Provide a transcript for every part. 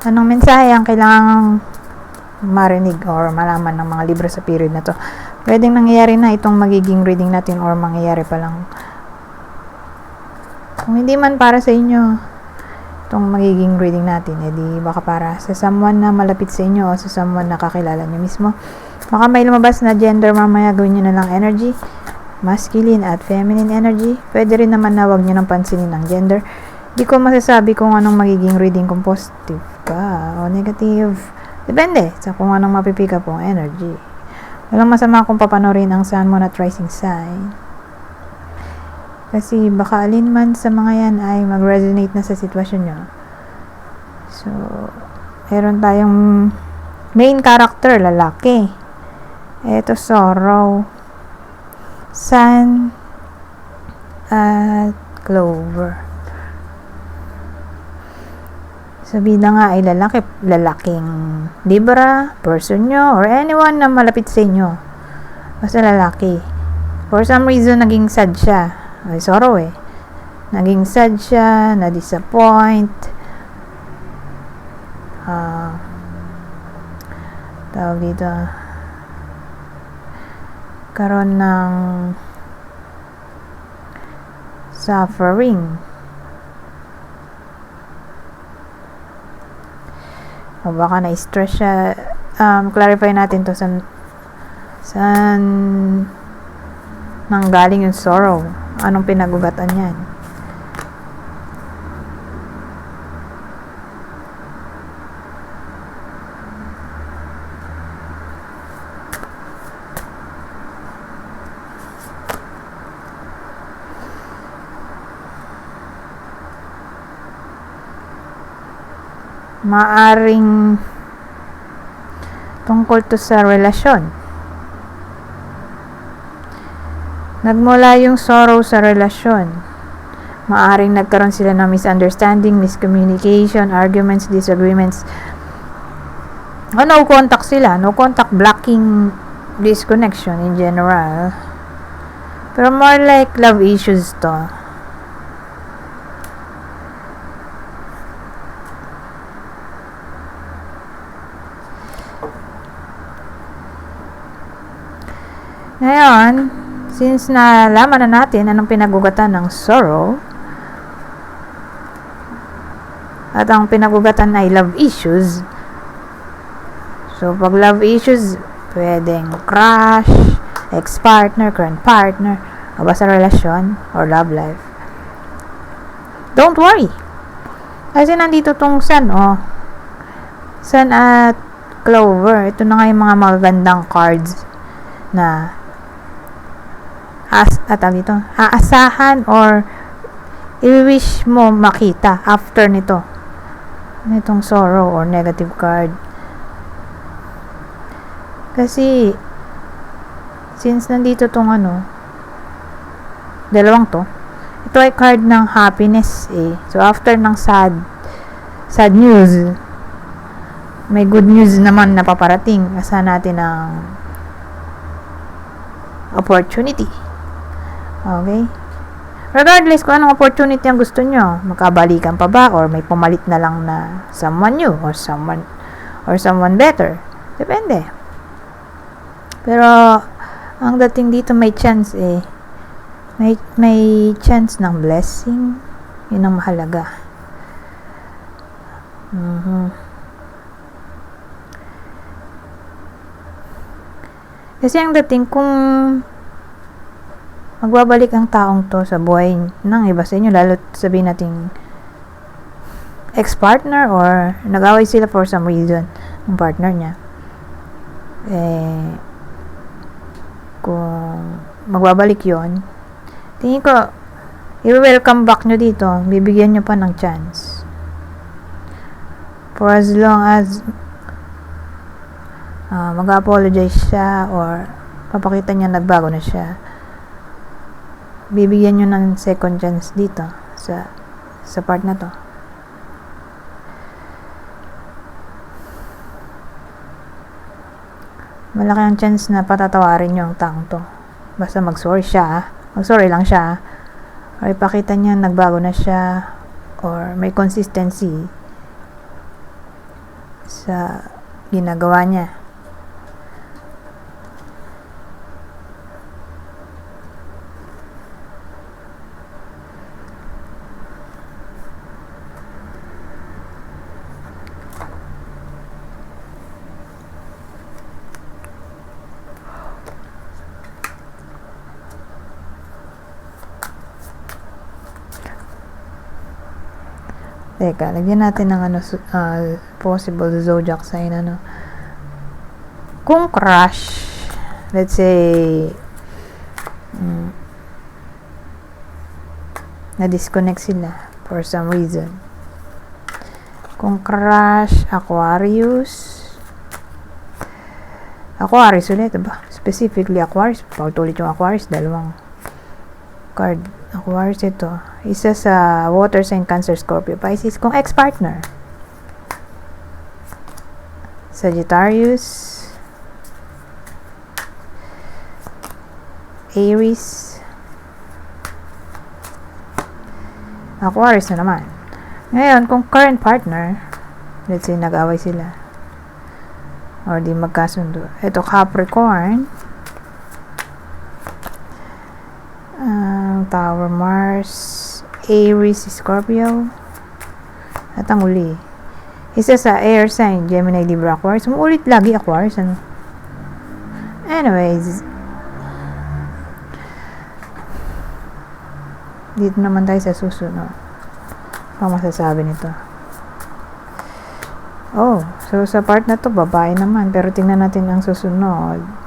Anong mensahe ang kailangang marinig or malaman ng mga libro sa period na to? Pwedeng nangyayari na itong magiging reading natin or mangyayari pa lang. Kung hindi man para sa inyo itong magiging reading natin, edi baka para sa someone na malapit sa inyo o sa someone na kakilala nyo mismo. Baka may lumabas na gender mamaya, gawin nyo na lang energy, masculine at feminine energy. Pwede rin naman na wag nyo nang pansinin ang gender. Di ko masasabi kung anong magiging reading, kung positive ka o negative. Depende sa kung anong mapipick up ang energy. Walang masama kung papanorin ang sun, moon at rising sign. Kasi baka alin man sa mga yan ay mag-resonate na sa sitwasyon nyo. So, meron tayong main character, lalaki. Ito, sorrow. Sun at clover. So, bida nga ay lalaking Libra, person nyo, or anyone na malapit sa inyo. Basta lalaki. For some reason, naging sad siya. Ay, sorrow eh. Naging sad siya, na-disappoint. Tawag dito. Karoon ng suffering. O baka na-stress siya. Clarify natin to saan nanggaling yung sorrow. Anong pinagugatan yan? Maaring tungkol to sa relasyon. Nagmula yung sorrow sa relasyon. Maaring nagkaroon sila ng misunderstanding, miscommunication, arguments, disagreements. O no contact sila. No contact, blocking, disconnection in general. Pero more like love issues to. Ngayon, since nalaman na natin anong pinagugatan ng sorrow, at ang pinagugatan ay love issues, so pag love issues, pwedeng crush, ex-partner, current partner, o basta relasyon, or love life. Don't worry. Kasi nandito tong sun, sun at clover. Ito na nga yung mga magagandang cards na aasahan or i-wish mo makita after nitong sorrow or negative card. Kasi since nandito tong dalawang to, ito ay card ng happiness eh. So after ng sad news, may good news naman na paparating. Asahan natin ang opportunity. Okay? Regardless kung anong opportunity ang gusto nyo, magkabalikan pa ba or may pumalit na lang na someone new or someone better. Depende. Pero ang dating dito may chance eh. May chance ng blessing. Yun ang mahalaga. Kasi ang dating kung magbabalik ang taong to sa buhay ng iba sa inyo, lalo sabihin natin ex-partner or nag-away sila for some reason ng partner niya, kung magbabalik yon, tingin ko i-welcome back nyo dito, bibigyan nyo pa ng chance for as long as mag-apologize siya or papakita niya nagbago na siya. Bibigyan nyo ng second chance dito sa part na to. Malaki ang chance na patatawarin nyo ang taong to. Basta mag-sorry lang siya, or ipakita niya nagbago na siya, or may consistency sa ginagawa niya. Teka, lagyan natin ng possible zodiac sign, Kung crush, let's say, na-disconnect sila for some reason. Kung crush, Aquarius ulit, ba? Specifically Aquarius. Pautulit yung Aquarius, dalawang card. Aquarius ito. Isa sa water sign, Cancer, Scorpio, Pisces. Kung ex-partner, Sagittarius, Aries, Aquarius na naman. Ngayon, kung current partner, let's say nag-away sila or di magkasundo, ito Capricorn, Tower, Mars, Aries, Scorpio, at ang uli, isa sa air sign, Gemini, Libra, Aquarius. Umulit lagi Aquarius, Anyways, dito naman tayo sa susunod. Ano masasabi nito? So sa part na to, babae naman. Pero tingnan natin ang susunod.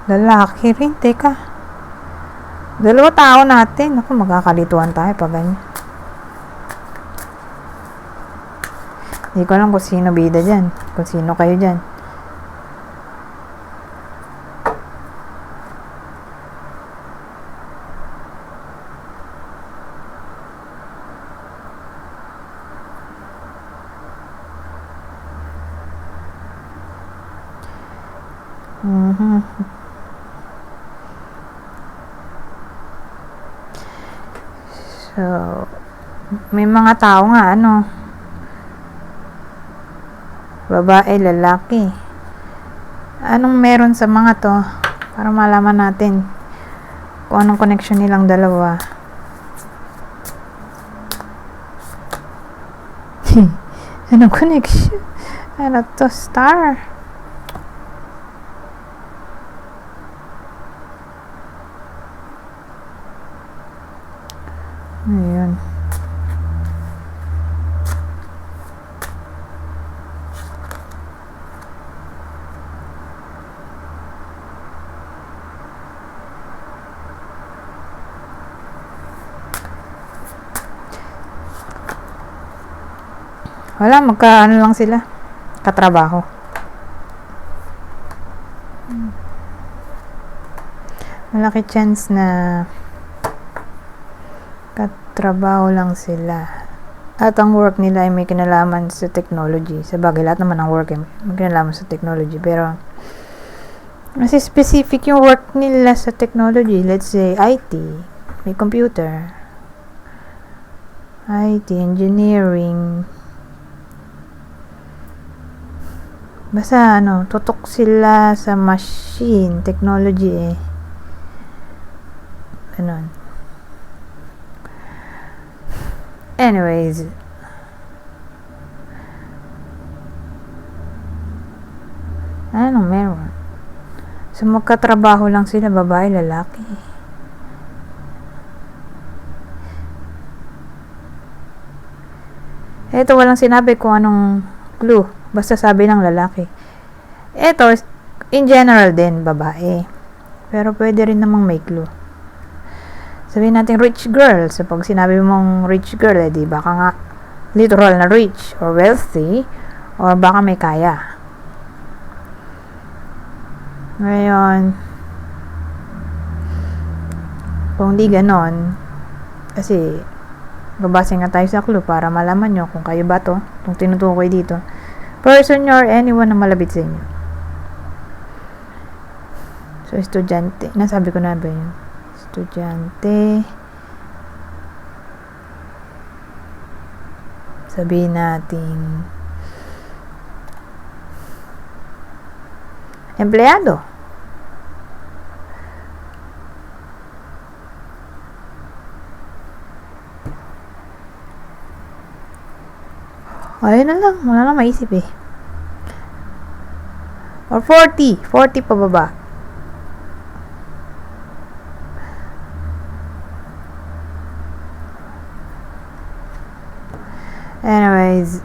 Lalaki rin. Teka. Dalawa tao natin. Ako, magkakalituan tayo pag ganyan. Hindi ko alam kung sino bida dyan. Kung sino kayo dyan. So, may mga tao nga, babae, lalaki. Anong meron sa mga to? Para malaman natin kung anong connection nilang dalawa. Anong connection? Ano to? Star? Ayun. Wala, magkaano lang sila. Katrabaho. Malaki chance na katrabaho lang sila. At ang work nila ay may kinalaman sa technology. Sa bagay, lahat naman ng work ay may kinalaman sa technology. Pero, kasi specific yung work nila sa technology. Let's say, IT. May computer. IT, engineering. Basta, tutok sila sa machine, technology Ganon. Anyways, anong meron? So, magkatrabaho lang sila, babae, lalaki. Ito, walang sinabi kung anong clue. Basta sabi ng lalaki. Ito, in general din, babae. Pero pwede rin namang may clue. Sabihin natin rich girl. So, pag sinabi mong rich girl, di baka nga literal na rich or wealthy or baka may kaya. Ngayon, kung di ganon, kasi babase nga tayo sa clue para malaman nyo kung kayo ba to, kung tinutukoy dito. Person nyo or anyone na malapit sa inyo. So, estudyante. Nasabi ko na ba yun? Estudyante. Sabihin natin empleyado. Ayun na lang. Wala na maisip eh. Or 40. 40 pababa. Anyways.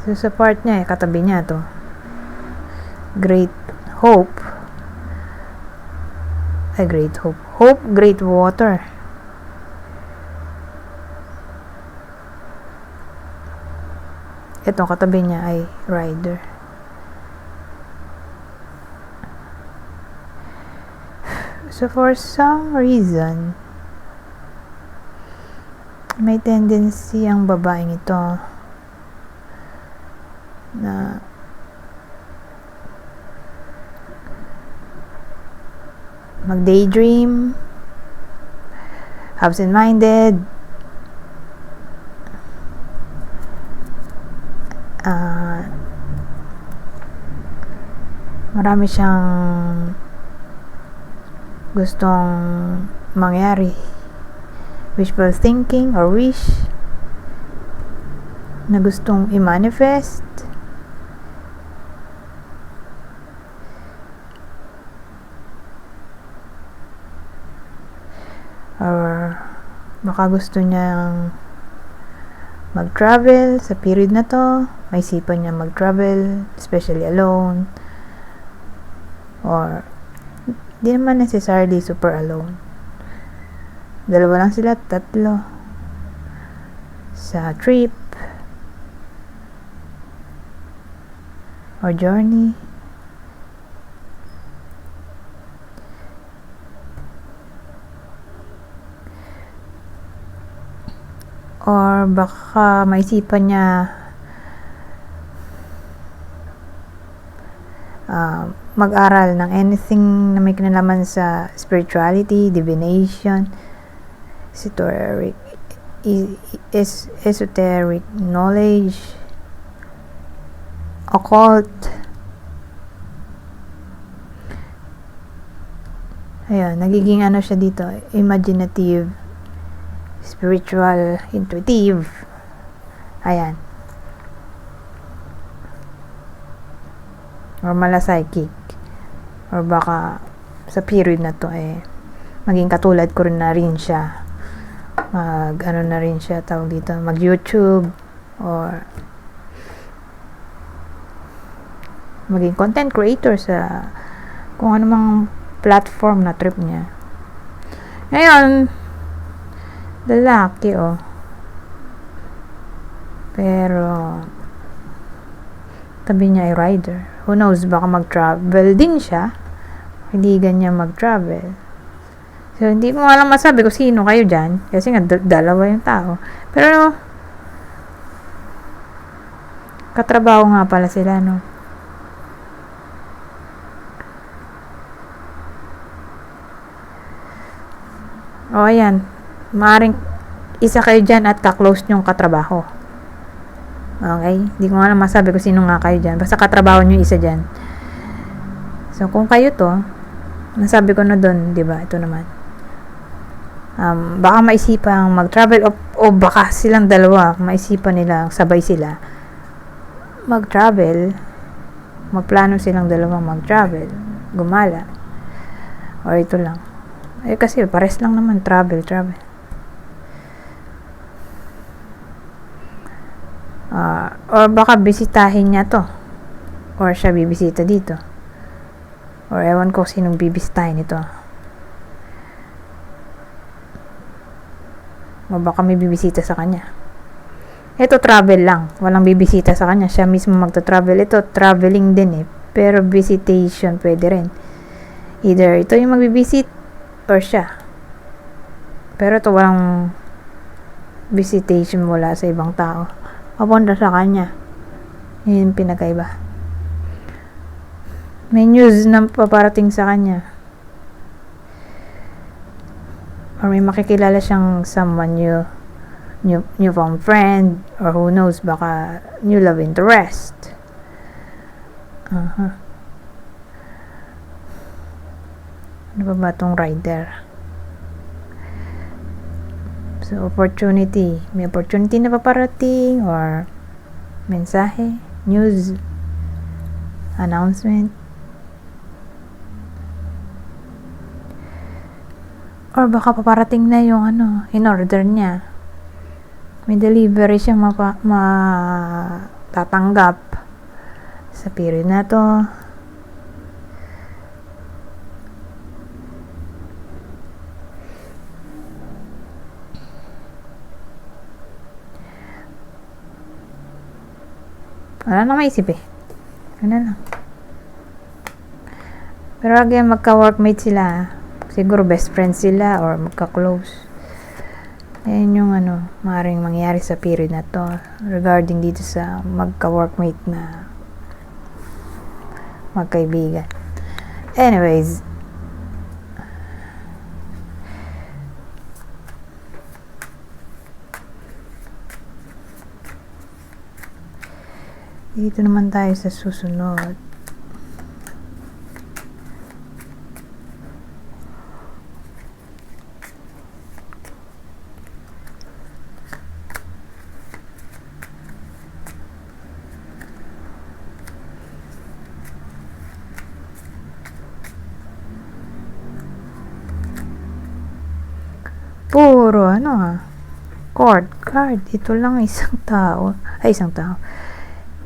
So, sa part niya katabi niya to. Great hope. Great hope. Hope, great water. Itong katabi niya ay rider. So, for some reason, may tendency ang babaeng ito na mag-daydream, absent-minded, marami siyang gustong mangyari, wishful thinking or wish na gustong i-manifest. Or baka gusto niyang mag-travel sa period na to. May isipan niya mag-travel, especially alone. Or di naman necessarily super alone. Dalawa lang sila, tatlo. Sa trip or journey. Or baka maisipan niya mag-aral ng anything na may kinalaman sa spirituality, divination, esoteric knowledge, occult. Ayan, nagiging ano siya dito, imaginative, spiritual, intuitive. Ayan. Or psychic. Or baka sa period na to maging katulad ko rin na rin siya. Ano na rin siya, tawag dito, mag-YouTube or maging content creator sa kung anumang platform na trip niya. Ngayon, lalaki pero tabi niya ay rider. Who knows, baka mag-travel din siya. Hindi ganyan mag-travel. So, hindi mo alam masabi kung sino kayo dyan. Kasi nga, dalawa yung tao. Pero, katrabaho nga pala sila, no? O, ayan. Maaring isa kayo dyan at ka-close nyong katrabaho. Okay? Hindi ko nga alam masabi kung sino nga kayo dyan. Basta katrabaho nyo isa dyan. So, kung kayo to, nasabi ko na doon, di ba? Ito naman. Baka maisipang mag-travel o baka silang dalawa, maisipan nila, sabay sila mag-travel, magplano silang dalawa mag-travel, gumala. O ito lang. Kasi pares lang naman, travel. Or baka bisitahin niya to or siya bibisita dito or ewan ko sinong bibisitahin ito o baka may bibisita sa kanya. Ito travel lang, walang bibisita sa kanya, siya mismo magta-travel. Ito traveling din pero visitation pwede rin, either ito yung magbibisit or siya, pero ito walang visitation mula sa ibang tao. papunta sa kanya. Yun yung pinakaiba. May news na paparating sa kanya. Or may makikilala siyang someone new found friend, or who knows, baka new love interest. Ano ba tong rider? So, opportunity. May opportunity na paparating, or mensahe, news, announcement, or baka paparating na yung in order niya. May delivery siya matatanggap sa period na to. Wala nang maisip ano lang. Pero again, magka-workmate sila. Siguro best friends sila or magka-close. Ayan yung maaaring mangyari sa period na to regarding dito sa magka-workmate na magkaibigan. Anyways, dito naman tayo sa susunod. Puro card. Ito lang isang tao.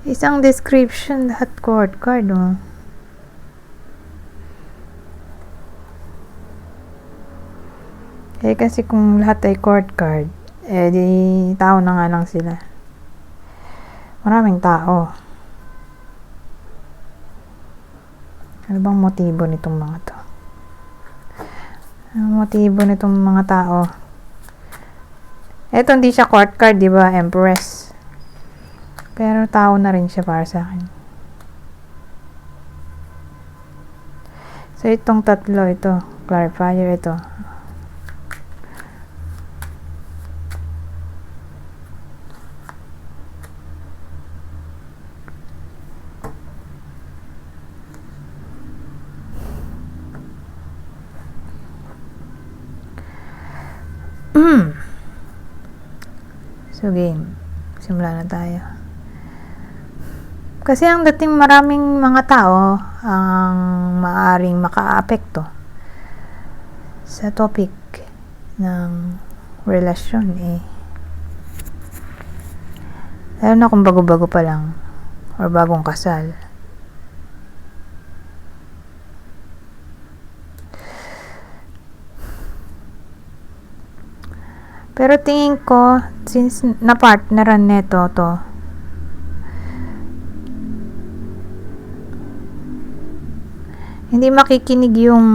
Isang description, lahat card. Kasi kung lahat ay card, di tao na nga lang sila. Maraming tao. Ano bang motibo nitong mga to? Ang motibo nitong mga tao. Ito hindi siya court card, di ba? Empress. Pero tao na rin siya para sa akin. So, itong tatlo, ito. Clarifier, ito. So, game. Simula na tayo. Kasi ang dating maraming mga tao ang maaring makaapekto sa topic ng relasyon lalo na kung bago-bago pa lang or bagong kasal. Pero tingin ko, since na-partneran neto to, hindi makikinig yung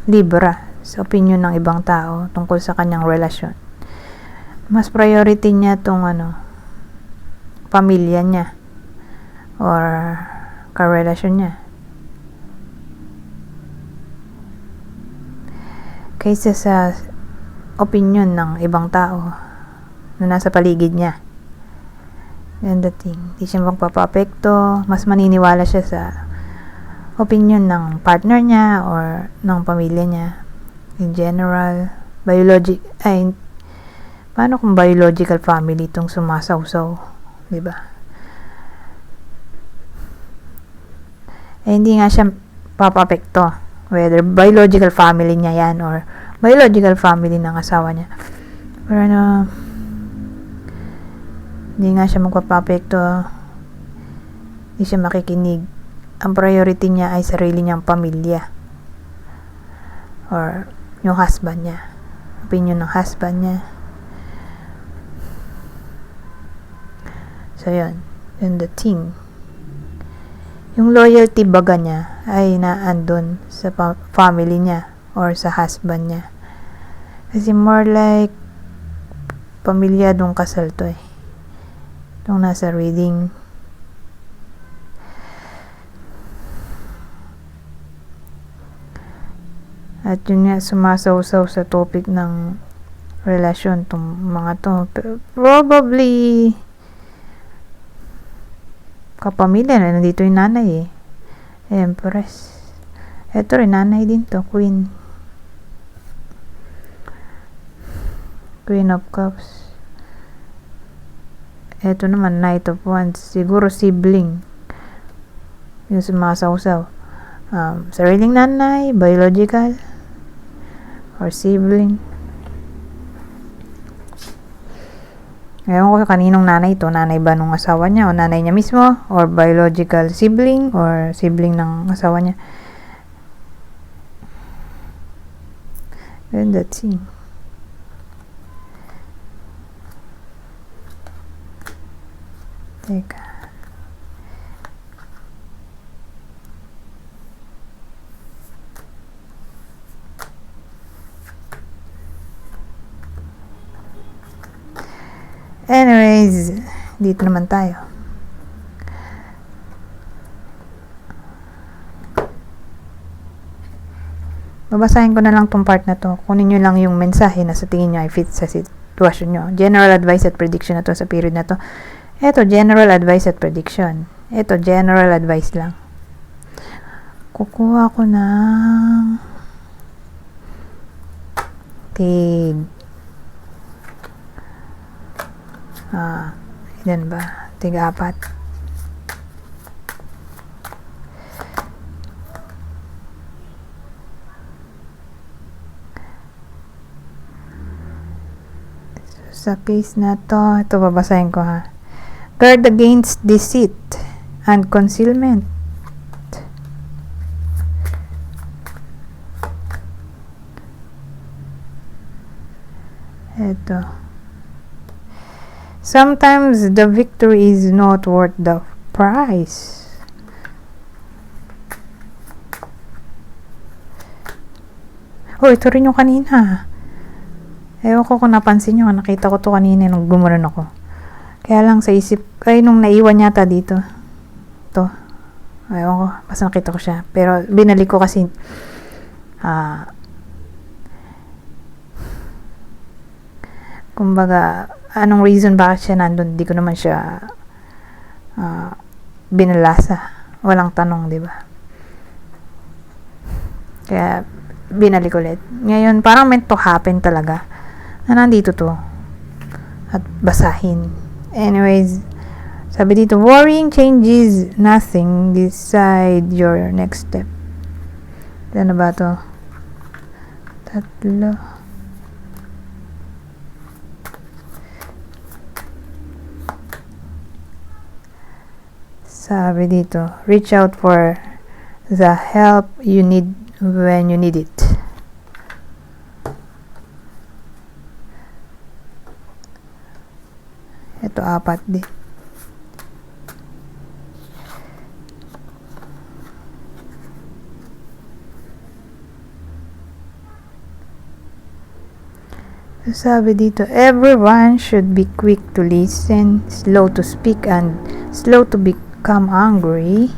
Libra sa opinion ng ibang tao tungkol sa kanyang relasyon. Mas priority niya tong pamilya niya or karelasyon niya kaysa sa opinion ng ibang tao na nasa paligid niya. Yan dating. Di siya magpapapekto. Mas maniniwala siya sa opinion ng partner niya or ng pamilya niya. In general, paano kung biological family itong sumasawsaw? Diba? Hindi nga siya papapekto. Whether biological family niya yan or biological family ng asawa niya. Pero hindi nga siya magpapapekto. Hindi siya makikinig. Ang priority niya ay sarili niyang pamilya. Or yung husband niya. Opinion ng husband niya. So, yun. Yun the thing. Yung loyalty baga niya ay naandun sa family niya or sa husband niya. Kasi more like pamilyadong kasal to Itong nasa reading. At yun nga, sumasawsaw sa topic ng relasyon tong mga to. Probably kapamilya na, nandito yung nanay Empress. Ito rin, nanay din to, Queen. Queen of Cups. Ito naman, Knight of Wands. Siguro sibling. Yung sumasawsaw. Sariling nanay, biological, or sibling. Ngayon ko kaninong nanay to, nanay ba nung asawa niya o nanay niya mismo, or biological sibling, or sibling ng asawa niya. And that's it. Teka. Anyways, dito naman tayo. Babasahin ko na lang tong part na to. Kunin nyo lang yung mensahe na sa tingin nyo ay fit sa sitwasyon nyo. General advice at prediction na to sa period na to. Ito, general advice at prediction. Ito, general advice lang. Kukuha ko ng ilan ba? Tig-apat. Sa case na to, ito babasahin ko ha. Guard against deceit and concealment. Ito. Sometimes the victory is not worth the price. Oh, ito rin yung kanina. Ewan ko kung napansin nyo. Nakita ko to kanina nung gumulan ako. Kaya lang sa isip, nung naiwan yata dito. To. Ewan ko. Basta nakita ko siya. Pero binalik ko kasi kumbaga, anong reason bakit siya nandun? Di ko naman siya binalasa. Walang tanong, di ba? Kaya, binalik ulit. Ngayon, parang meant to happen talaga na nandito to. At basahin. Anyways, sabi dito, worrying changes nothing. Decide your next step. Ano ba to? Tatlo. Sabi dito, reach out for the help you need when you need it. Ito, apat din. Sabi dito, everyone should be quick to listen, slow to speak, and slow to become angry.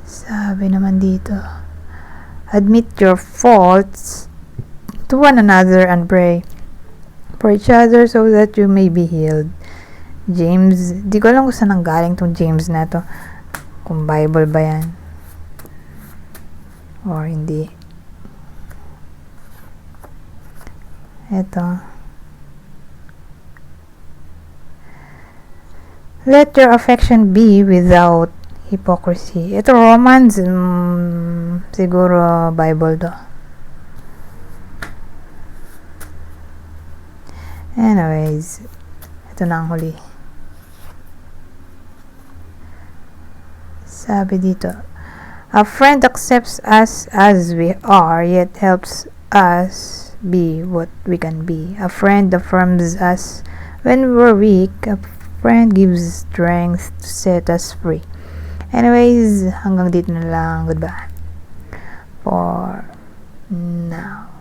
Sabi naman dito, admit your faults to one another and pray for each other so that you may be healed. James, di ko alam kung saan nanggaling tong James na to. Kung Bible ba yan or hindi. Ito. Let your affection be without hypocrisy. Ito, Romans, siguro Bible to. Anyways, ito na ang huli. Sabi dito, a friend accepts us as we are, yet helps us be what we can be. A friend affirms us when we're weak. A friend gives strength to set us free. Anyways, hanggang dito na lang. Goodbye. For now.